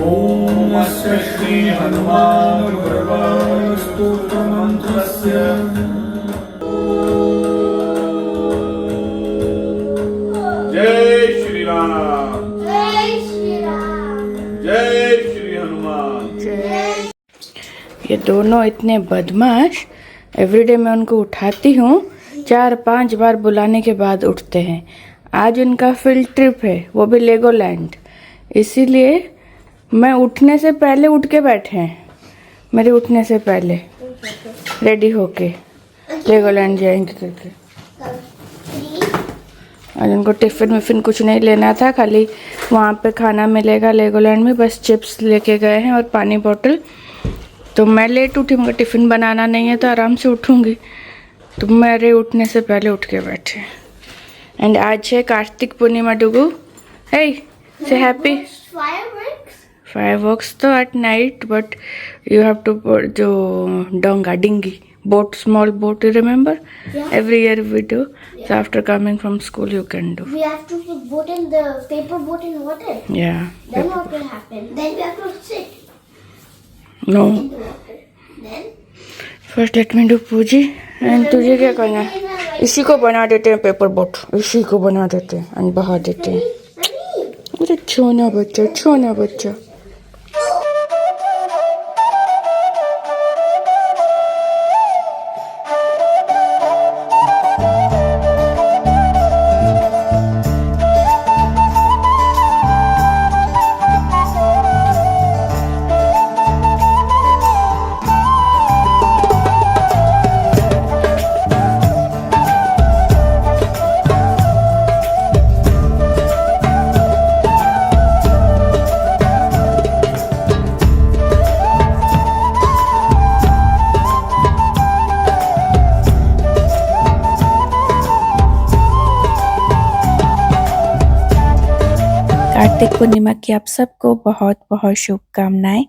ओम अस्य श्री हनुमान भगवान स्तोत्र मंत्रस्य जय श्री राम जय श्री राम जय श्री हनुमान। ये दोनों इतने बदमाश, एवरीडे मैं उनको उठाती हूँ, 4-5 बार बुलाने के बाद उठते हैं। आज उनका फील्ड ट्रिप है, वो भी लेगोलैंड, इसीलिए मैं उठने से पहले उठ के बैठे हैं। मेरे उठने से पहले रेडी होके लेगोलैंड जाएंगे करके। आज उनको टिफ़िन विफ़िन कुछ नहीं लेना था, खाली वहाँ पे खाना मिलेगा लेगोलैंड में, बस चिप्स लेके गए हैं और पानी बोतल। तो मैं लेट उठी, मगर टिफ़िन बनाना नहीं है तो आराम से उठूँगी, तो मेरे उठने से पहले उठ के बैठे। एंड आज है कार्तिक पूर्णिमा। डुगू, हे से हैप्पी। फायरवर्क्स तो at night, but you have to जो डोंगा dinghy boat, small boat, you remember? Yeah. Every year we do. Yeah. So after coming from school you can do. We have to put boat in the paper boat in water. Yeah. Then what will happen? Then we have to sit No. in the water. Then First let me do पूजी। And तुझे क्या करना है? इसी को बना देते हैं पेपर बोट, इसी को बना देते हैं एंड बहा देते हैं। अरे छोना बच्चा, छोना बच्चा। कार्तिक पूर्णिमा की आप सबको बहुत बहुत शुभकामनाएं।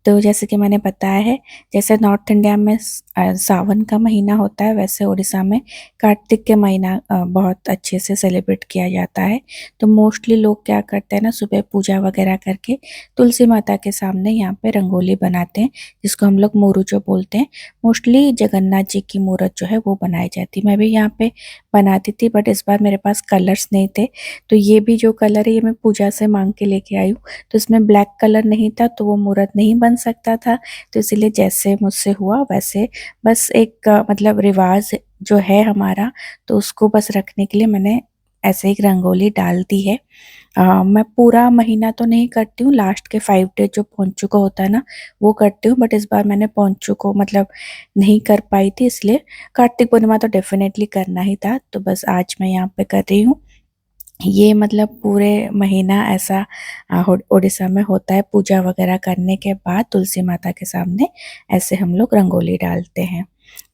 तो जैसे कि मैंने बताया है, जैसे नॉर्थ इंडिया में सावन का महीना होता है, वैसे उड़ीसा में कार्तिक के महीना बहुत अच्छे से सेलिब्रेट किया जाता है। तो मोस्टली लोग क्या करते हैं ना, सुबह पूजा वगैरह करके तुलसी माता के सामने यहाँ पे रंगोली बनाते हैं, जिसको हम लोग मुरुजो बोलते हैं। मोस्टली जगन्नाथ जी की मूर्त जो है वो बनाई जाती है। मैं भी यहाँ पे बनाती थी, बट इस बार मेरे पास कलर्स नहीं थे, तो ये भी जो कलर है ये मैं पूजा से मांग के लेके आई हूँ। तो इसमें ब्लैक कलर नहीं था, तो वो मूर्त नहीं बन सकता था, तो इसीलिए जैसे मुझसे हुआ वैसे, बस एक मतलब रिवाज जो है हमारा, तो उसको बस रखने के लिए मैंने ऐसे एक रंगोली डाल दी है। मैं पूरा महीना तो नहीं करती हूँ, लास्ट के 5 डेज जो पोंचू को होता है ना वो करती हूँ, बट इस बार मैंने पोंचू को मतलब नहीं कर पाई थी, इसलिए कार्तिक पूर्णिमा तो डेफिनेटली करना ही था। तो बस आज मैं यहाँ पे कर रही हूँ। ये मतलब पूरे महीना ऐसा उड़ीसा में होता है, पूजा वगैरह करने के बाद तुलसी माता के सामने ऐसे हम लोग रंगोली डालते हैं।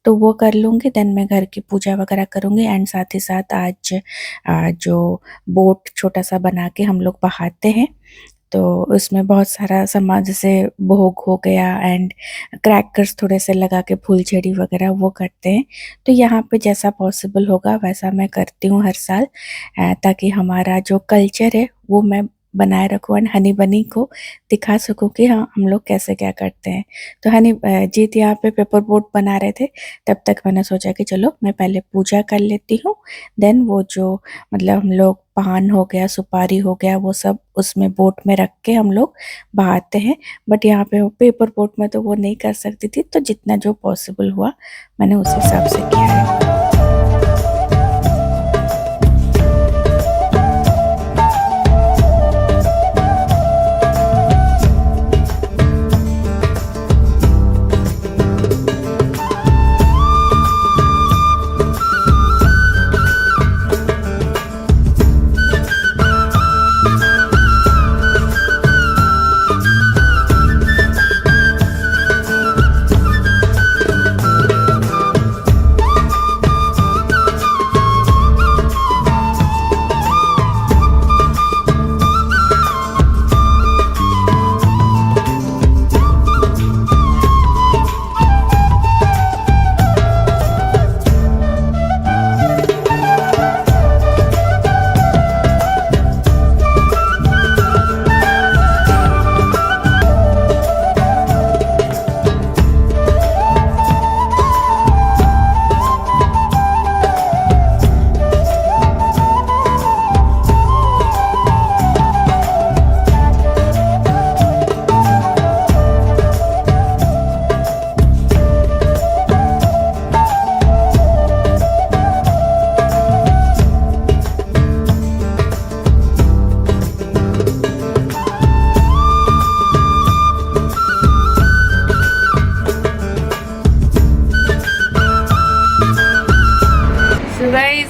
तो वो कर लूँगी, देन मैं घर की पूजा वगैरह करूँगी। एंड साथ ही साथ आज जो बोट छोटा सा बना के हम लोग बहाते हैं, तो उसमें बहुत सारा सामान जैसे भोग हो गया एंड क्रैकर्स थोड़े से लगा के फूलझड़ी वगैरह वो करते हैं। तो यहाँ पे जैसा पॉसिबल होगा वैसा मैं करती हूँ हर साल, ताकि हमारा जो कल्चर है वो मैं बनाए रखूँ एंड हनी बनी को दिखा सकूँ कि हाँ हम लोग कैसे क्या करते हैं। तो हनी जीत यहाँ पे पेपर बोट बना रहे थे, तब तक मैंने सोचा कि चलो मैं पहले पूजा कर लेती हूँ, देन वो जो मतलब हम लोग पान हो गया, सुपारी हो गया, वो सब उसमें बोट में रख के हम लोग बहाते हैं। बट यहाँ पे पेपर बोट में तो वो नहीं कर सकती थी, तो जितना जो पॉसिबल हुआ मैंने उस हिसाब से किया है।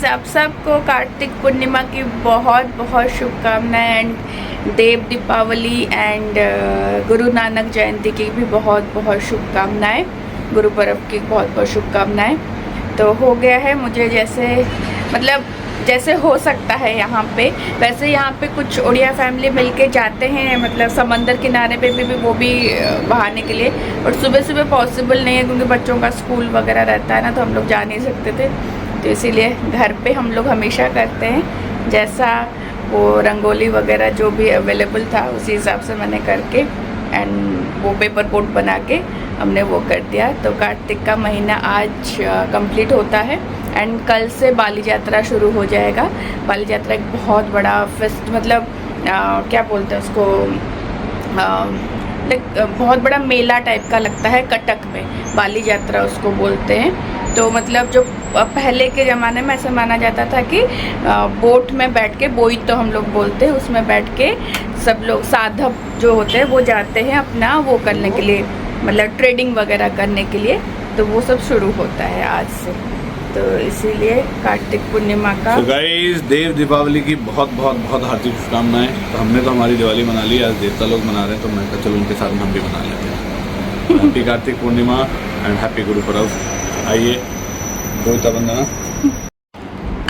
आप सबको कार्तिक पूर्णिमा की बहुत बहुत शुभकामनाएं and Dev Deepawali and Guru Nanak जयंती की भी बहुत बहुत शुभकामनाएं, गुरु पर्व की बहुत बहुत शुभकामनाएं। तो हो गया है मुझे जैसे हो सकता है यहाँ पे, वैसे यहाँ पे कुछ उड़िया फैमिली मिलके जाते हैं, मतलब समंदर किनारे पे भी वो भी बहाने के लिए, और सुबह सुबह पॉसिबल नहीं है क्योंकि बच्चों का स्कूल वगैरह रहता है ना, तो हम लोग जा नहीं सकते थे। तो इसीलिए घर पे हम लोग हमेशा करते हैं, जैसा वो रंगोली वगैरह जो भी अवेलेबल था उसी हिसाब से मैंने करके एंड वो पेपर बोट बना के हमने वो कर दिया। तो कार्तिक का महीना आज कंप्लीट होता है एंड कल से बाली यात्रा शुरू हो जाएगा। बाली यात्रा एक बहुत बड़ा फेस्ट, मतलब क्या बोलते हैं उसको, बहुत बड़ा मेला टाइप का लगता है कटक में, बाली यात्रा उसको बोलते हैं। तो मतलब जो पहले के ज़माने में ऐसा माना जाता था कि बोट में बैठ के, बोईत तो हम लोग बोलते हैं, उसमें बैठ के सब लोग साधक जो होते हैं वो जाते हैं अपना वो करने के लिए, मतलब ट्रेडिंग वगैरह करने के लिए। तो वो सब शुरू होता है आज से, तो इसीलिए कार्तिक पूर्णिमा का गाइस देव दीपावली की बहुत बहुत बहुत हार्दिक शुभकामनाएं। तो हमने तो हमारी दिवाली मना ली, आज देवता लोग मना रहे हैं, तो मैं कहा चलो उनके साथ में हम भी मना लेते हैं। Happy Kartik Purnima and happy Guru Parv. आइए बोईता बंदना।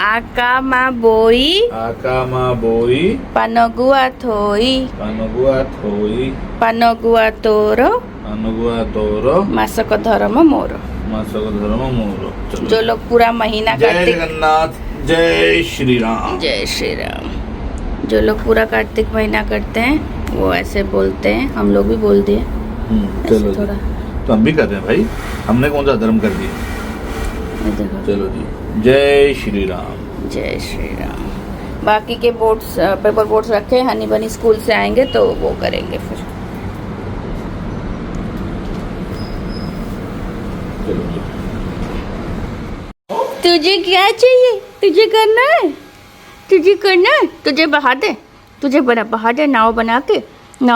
आका माँ बोई, आका माँ बोई, पनगुआ थोई, पानुगुआ थोई, पनगुआ तोरो, पानुगुआ तोरो, मासक धर्म मोरो। मासक धर्म मोरो। चलो। जो लोग पूरा महीना जय कार्तिक, जगन्नाथ, जय श्री राम, जय श्री राम, जो लोग पूरा कार्तिक महीना करते हैं वो ऐसे बोलते हैं, हम लोग भी बोल दिए चलो थोड़ा। तो हम भी कर रहे हैं भाई, हमने कौन सा धर्म कर दिया। देखो, चलो जी, जय श्री राम, जय श्री राम। बाकी के बोर्ड्स, पेपर बोर्ड्स रखे, हनी बनी स्कूल से आएंगे तो वो करेंगे फिर। चलो जी। तुझे क्या चाहिए, तुझे करना है, तुझे करना है, तुझे बहा दे, तुझे बहा दे, नाव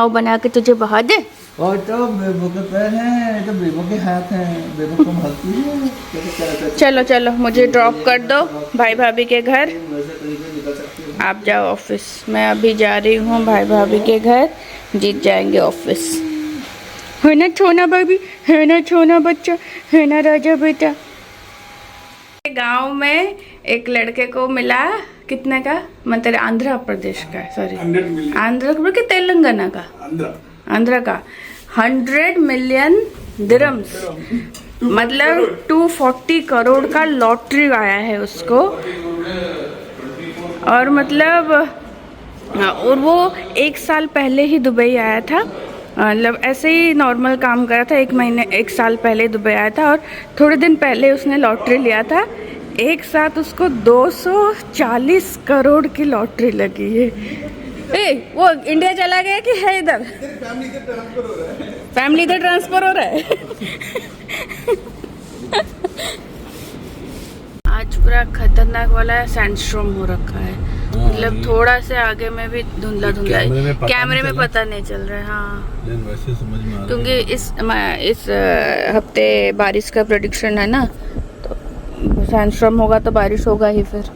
बना के तुझे बहा दे। और तो बेबो के पैर हैं, तो बेबो के हाथ हैं, बेबो कम हल्की है। चलो चलो, मुझे ड्रॉप कर दो भाई भाभी के घर, वैसे तरीके निकल सकती है। आप जाओ ऑफिस। मैं अभी जा रही हूँ भाई भाभी के घर, जीत जाएंगे ऑफिस। है ना छोना भाभी, है ना छोना बच्चा, है ना राजा बेटा। गांव में एक लड़के को मिला, कितने का, मतलब आंध्र प्रदेश का, सॉरी आंध्र के तेलंगाना का, आंध्र का 100 मिलियन दिरम्स, मतलब 240 करोड़ का लॉटरी आया है उसको। और मतलब और वो 1 साल पहले ही दुबई आया था, मतलब ऐसे ही नॉर्मल काम कर रहा था, 1 साल पहले दुबई आया था और थोड़े दिन पहले उसने लॉटरी लिया था। एक साथ उसको 240 करोड़ की लॉटरी लगी है। वो इंडिया चला गया कि है इधर? फैमिली इधर ट्रांसफर हो रहा है। आज पूरा खतरनाक वाला सैंडस्टॉर्म हो रखा है, मतलब थोड़ा से आगे में भी धुंधला धुंधला है, कैमरे में पता नहीं चल रहा है। हाँ, वैसे समझ में आ रहा है। क्योंकि इस हफ्ते बारिश का प्रेडिक्शन है ना, तो सैंडस्टॉर्म होगा तो बारिश होगा ही फिर।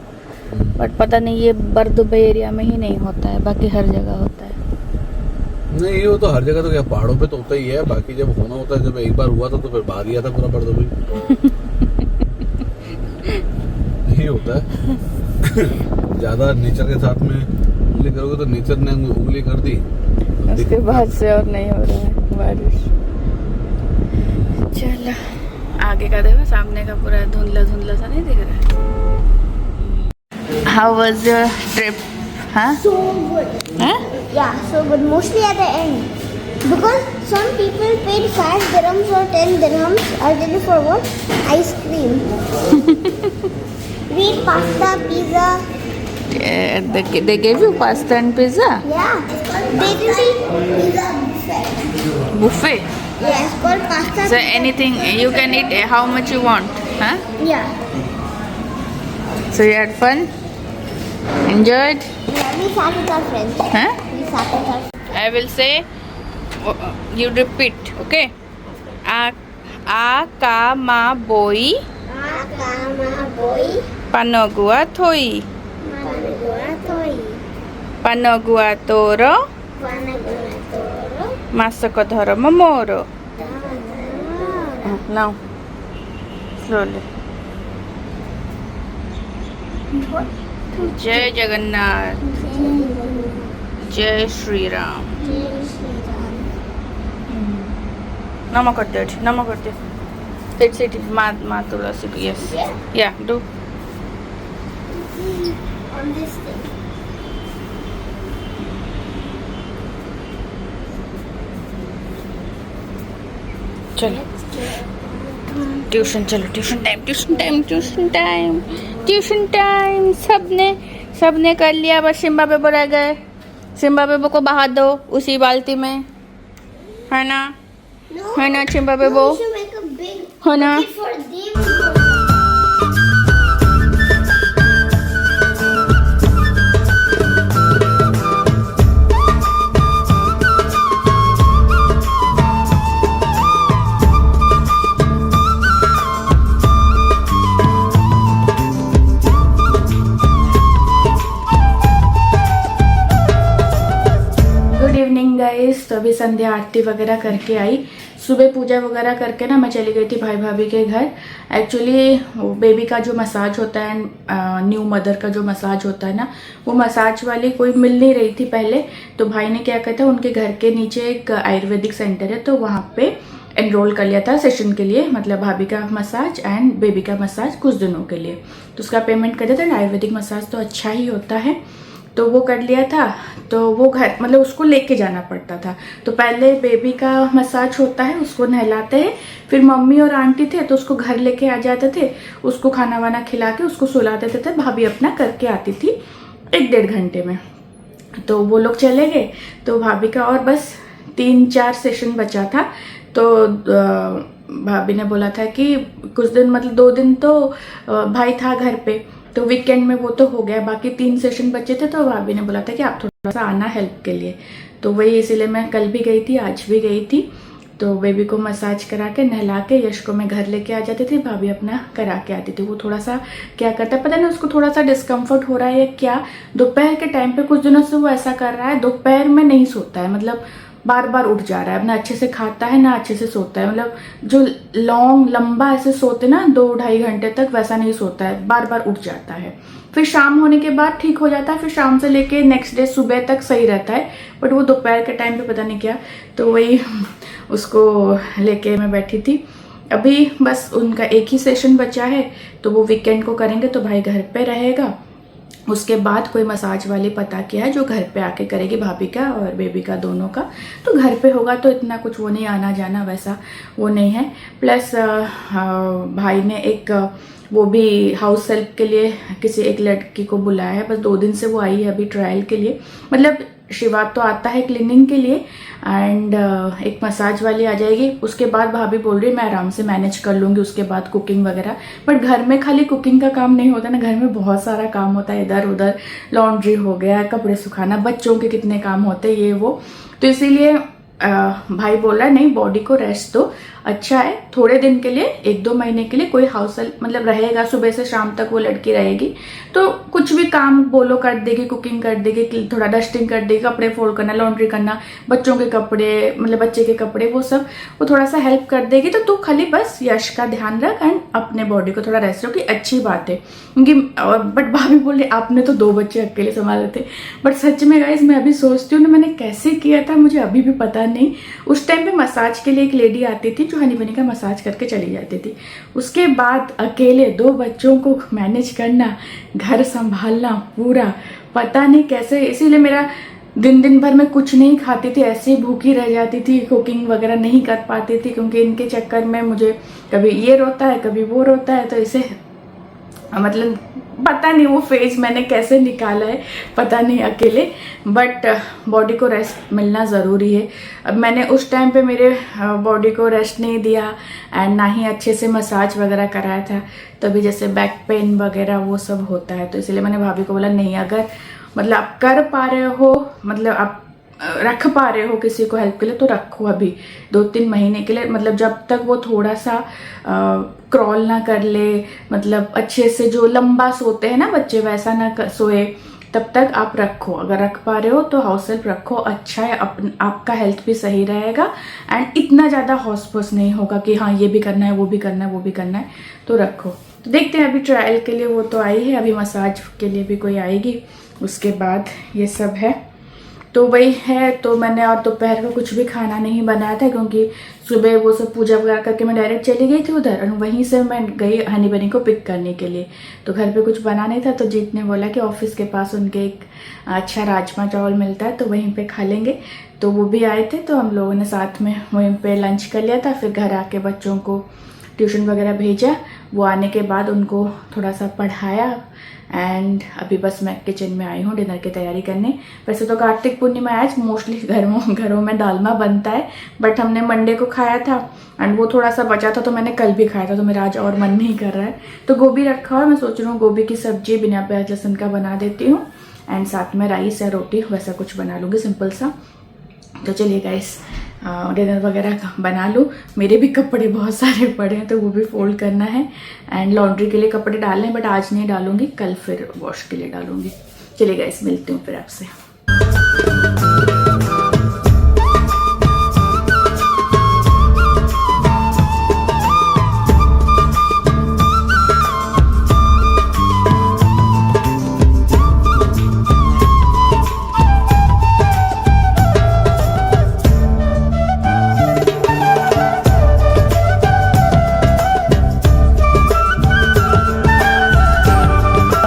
बट पता नहीं, ये बर दुबई एरिया में ही नहीं होता है, बाकी हर जगह होता है। नहीं, ये तो हर जगह तो क्या, पहाड़ों पे तो होता ही है, बाकी जब होना होता है, जब एक बार हुआ था तो फिर बाहर ही आता पूरा बर्द दुबई। नहीं होता है। ज्यादा नेचर के साथ में उंगली करोगे तो नेचर ने उंगली कर दी, उसके बाद से और नहीं हो रहा है बारिश। चलो आगे का देखो, सामने का पूरा धुंधला धुंधला सा नहीं दिख रहा है। How was your trip? Huh? So good. Huh? Yeah, so good. Mostly at the end. Because some people paid 5 dirhams or 10 dirhams. I'll tell you for what? Ice cream. We ate pasta, pizza. They gave you pasta and pizza? Yeah. They didn't eat pizza buffet. Buffet? Yeah, it's called pasta. So anything, you can eat how much you want? Huh? Yeah. So you had fun? Enjoyed? Yeah, we sat with our friends. Huh? We sat with our friends. I will say, you repeat, okay? A ka ma boi, Akama boy, Panogua Toi. Managua Toi. Panogua Toro. Panagua Toro. Masako Dhorama Moro. Dhamma. Now. Slowly. Jai Jagannath. Jai Shri Ram. Jai Shri Ram. Nama करते हो Nama करते It's Ma Tulasi yes yeah do On this thing. चलो tuition चलो tuition time सबने कर लिया बस Simba बेबो रह गए सिम्बा बेबो को बहा दो उसी बाल्टी में है ना No. है ना Simba Bebo We should make a big है ना bucket for them. Good evening guys. तो अभी संध्या आरती वगैरह करके आई। सुबह पूजा वगैरह करके ना मैं चली गई थी भाई भाभी के घर। एक्चुअली बेबी का जो मसाज होता है न्यू मदर का जो मसाज होता है ना वो मसाज वाली कोई मिल नहीं रही थी पहले। तो भाई ने क्या कहता है उनके घर के नीचे एक आयुर्वेदिक सेंटर है तो वहाँ पे एनरोल कर लिया था सेशन के लिए, मतलब भाभी का मसाज एंड बेबी का मसाज कुछ दिनों के लिए। तो उसका पेमेंट कर दिया था। आयुर्वेदिक मसाज तो अच्छा ही होता है तो वो कर लिया था। तो वो घर मतलब उसको लेके जाना पड़ता था। तो पहले बेबी का मसाज होता है उसको नहलाते हैं, फिर मम्मी और आंटी थे तो उसको घर लेके आ जाते थे, उसको खाना वाना खिला के उसको सुला देते थे। भाभी अपना करके आती थी 1-1.5 घंटे में। तो वो लोग चले गए तो भाभी का और बस 3-4 सेशन बचा था। तो भाभी ने बोला था कि कुछ दिन मतलब 2 दिन तो भाई था घर पे तो वीकेंड में वो तो हो गया, बाकी 3 सेशन बचे थे। तो भाभी ने बोला था कि आप थोड़ा सा आना हेल्प के लिए। तो वही इसीलिए मैं कल भी गई थी आज भी गई थी। तो बेबी को मसाज करा के नहला के यश को मैं घर लेके आ जाती थी, भाभी अपना करा के आती थी। वो थोड़ा सा क्या करता है पता नहीं उसको थोड़ा सा डिस्कम्फर्ट हो रहा है या क्या। दोपहर के टाइम पे कुछ दिनों से वो ऐसा कर रहा है, दोपहर में नहीं सोता है, मतलब बार बार उठ जा रहा है, ना अच्छे से खाता है ना अच्छे से सोता है। मतलब जो लंबा ऐसे सोते ना 2-2.5 घंटे तक वैसा नहीं सोता है, बार बार उठ जाता है। फिर शाम होने के बाद ठीक हो जाता है, फिर शाम से लेके नेक्स्ट डे सुबह तक सही रहता है। बट वो दोपहर के टाइम पे पता नहीं क्या। तो वही उसको लेके मैं बैठी थी। अभी बस उनका एक ही सेशन बचा है तो वो वीकेंड को करेंगे तो भाई घर पे रहेगा। उसके बाद कोई मसाज वाली पता किया है जो घर पे आके करेगी भाभी का और बेबी का दोनों का। तो घर पे होगा तो इतना कुछ वो नहीं, आना जाना वैसा वो नहीं है। प्लस भाई ने एक वो भी हाउस हेल्प के लिए किसी एक लड़की को बुलाया है, बस 2 दिन से वो आई है अभी ट्रायल के लिए। मतलब शिवा तो आता है क्लीनिंग के लिए एंड एक मसाज वाली आ जाएगी। उसके बाद भाभी बोल रही मैं आराम से मैनेज कर लूँगी उसके बाद कुकिंग वगैरह। बट घर में खाली कुकिंग का काम नहीं होता ना, घर में बहुत सारा काम होता है, इधर उधर लॉन्ड्री हो गया, कपड़े सुखाना, बच्चों के कितने काम होते हैं ये वो। तो इसीलिए भाई बोल रहा है नहीं बॉडी को रेस्ट दो, अच्छा है थोड़े दिन के लिए 1-2 महीने के लिए कोई हाउस हेल्प मतलब रहेगा, सुबह से शाम तक वो लड़की रहेगी तो कुछ भी काम बोलो कर देगी, कुकिंग कर देगी, थोड़ा डस्टिंग कर देगी, कपड़े फोल्ड करना, लॉन्ड्री करना, बच्चों के कपड़े मतलब बच्चे के कपड़े वो सब वो थोड़ा सा हेल्प कर देगी। तो तू खाली बस यश का ध्यान रख एंड अपने बॉडी को थोड़ा रेस्ट रखो, अच्छी बात है। क्योंकि बट भाभी बोल रही आपने तो 2 बच्चे अकेले संभाले थे। बट सच में गाइस मैं अभी सोचती हूँ ना मैंने कैसे किया था मुझे अभी भी पता नहीं। उस टाइम पे मसाज के लिए एक लेडी आती थी जो हनी बनी का मसाज करके चली जाती थी। उसके बाद अकेले 2 बच्चों को मैनेज करना, घर संभालना पूरा पता नहीं कैसे। इसीलिए मेरा दिन भर में कुछ नहीं खाती थी, ऐसे ही भूखी रह जाती थी, कुकिंग वगैरह नहीं कर पाती थी क्योंकि इनके चक्कर में मुझे कभी ये रोता है कभी वो रोता है। तो इसे मतलब पता नहीं वो फेज मैंने कैसे निकाला है पता नहीं अकेले। बट बॉडी को रेस्ट मिलना ज़रूरी है। अब मैंने उस टाइम पे मेरे बॉडी को रेस्ट नहीं दिया एंड ना ही अच्छे से मसाज वगैरह कराया था, तभी जैसे बैक पेन वगैरह वो सब होता है। तो इसलिए मैंने भाभी को बोला नहीं अगर मतलब आप कर पा रहे हो, मतलब आप रख पा रहे हो किसी को हेल्प के लिए तो रखो अभी 2-3 महीने के लिए, मतलब जब तक वो थोड़ा सा क्रॉल ना कर ले, मतलब अच्छे से जो लंबा सोते हैं ना बच्चे वैसा ना सोए, तब तक आप रखो। अगर रख पा रहे हो तो हाउस हेल्प रखो, अच्छा है, आपका हेल्थ भी सही रहेगा एंड इतना ज़्यादा हॉस्पिस नहीं होगा कि हाँ ये भी करना है वो भी करना है वो भी करना है, तो रखो। तो देखते हैं, अभी ट्रायल के लिए वो तो आई है, अभी मसाज के लिए भी कोई आएगी, उसके बाद ये सब है। तो वही है, तो मैंने और दोपहर का कुछ भी खाना नहीं बनाया था क्योंकि सुबह वो सब पूजा वगैरह करके मैं डायरेक्ट चली गई थी उधर, और वहीं से मैं गई हनी बनी को पिक करने के लिए, तो घर पे कुछ बना नहीं था। तो जीत ने बोला कि ऑफिस के पास उनके एक अच्छा राजमा चावल मिलता है तो वहीं पे खा लेंगे, तो वो भी आए थे तो हम लोगों ने साथ में वहीं पे लंच कर लिया था। फिर घर आके बच्चों को ट्यूशन वगैरह भेजा, वो आने के बाद उनको थोड़ा सा पढ़ाया एंड अभी बस मैं किचन में आई हूँ डिनर की तैयारी करने। वैसे तो कार्तिक पूर्णिमा आज मोस्टली घरों में डालमा बनता है, बट हमने मंडे को खाया था एंड वो थोड़ा सा बचा था तो मैंने कल भी खाया था, तो मेरा आज और मन नहीं कर रहा है। तो गोभी रखा हुआ है, मैं सोच रही हूँ गोभी की सब्जी बिना प्याज लहसुन का बना देती हूँ एंड साथ में राइस या रोटी वैसा कुछ बना लूँगी सिंपल सा। तो चलिए गाइस डिनर वगैरह बना लूँ। मेरे भी कपड़े बहुत सारे पड़े हैं तो वो भी फोल्ड करना है एंड लॉन्ड्री के लिए कपड़े डालने हैं, बट आज नहीं डालूंगी, कल फिर वॉश के लिए डालूंगी। चलिए गाइस मिलती हूँ फिर आपसे।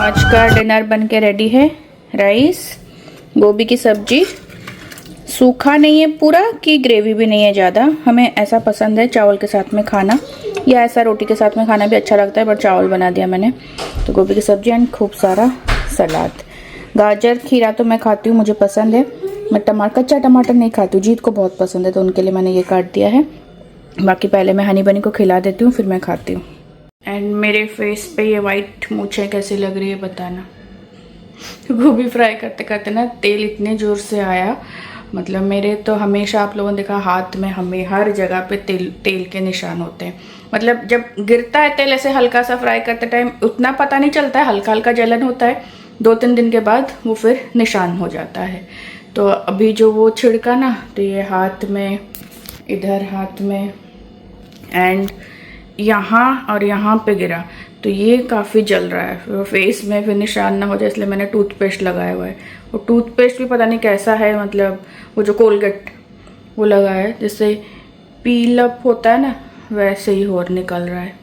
आज का डिनर बन के रेडी है, राइस, गोभी की सब्जी, सूखा नहीं है पूरा कि ग्रेवी भी नहीं है ज़्यादा, हमें ऐसा पसंद है चावल के साथ में खाना, या ऐसा रोटी के साथ में खाना भी अच्छा लगता है, बट चावल बना दिया मैंने। तो गोभी की सब्जी एंड खूब सारा सलाद। गाजर खीरा तो मैं खाती हूँ, मुझे पसंद है, मैं कच्चा टमाटर नहीं खाती हूँ, जीत को बहुत पसंद है तो उनके लिए मैंने ये काट दिया है। बाकी पहले मैं हनी बनी को खिला देती हूँ फिर मैं खाती हूँ। एंड मेरे फेस पे ये वाइट मूछें कैसी लग रही है बताना। गोभी फ्राई करते करते ना तेल इतने ज़ोर से आया, मतलब मेरे तो हमेशा आप लोगों ने देखा हाथ में हमें हर जगह पे तेल के निशान होते हैं। मतलब जब गिरता है तेल ऐसे हल्का सा फ्राई करते टाइम उतना पता नहीं चलता है, हल्का हल्का जलन होता है, 2-3 दिन के बाद वो फिर निशान हो जाता है। तो अभी जो वो छिड़का ना तो ये हाथ में, इधर हाथ में एंड यहाँ और यहाँ पे गिरा, तो ये काफ़ी जल रहा है। फिर फेस में फिर निशान ना हो जाए इसलिए मैंने टूथपेस्ट लगाया हुआ है, और टूथपेस्ट भी पता नहीं कैसा है, मतलब वो जो कोलगेट वो लगाया है, जिससे पील अप होता है ना वैसे ही और निकल रहा है।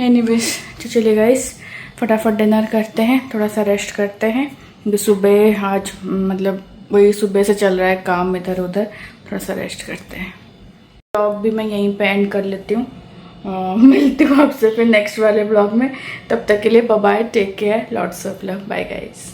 एनीवेज तो चलिए गाइस फटाफट डिनर करते हैं, थोड़ा सा रेस्ट करते हैं क्योंकि सुबह आज मतलब वही सुबह से चल रहा है काम इधर उधर, थोड़ा सा रेस्ट करते हैं। ब्लॉग भी मैं यहीं पे एंड कर लेती हूँ, मिलती हूँ आपसे फिर नेक्स्ट वाले ब्लॉग में। तब तक के लिए bye bye, take care, lots of love, bye guys.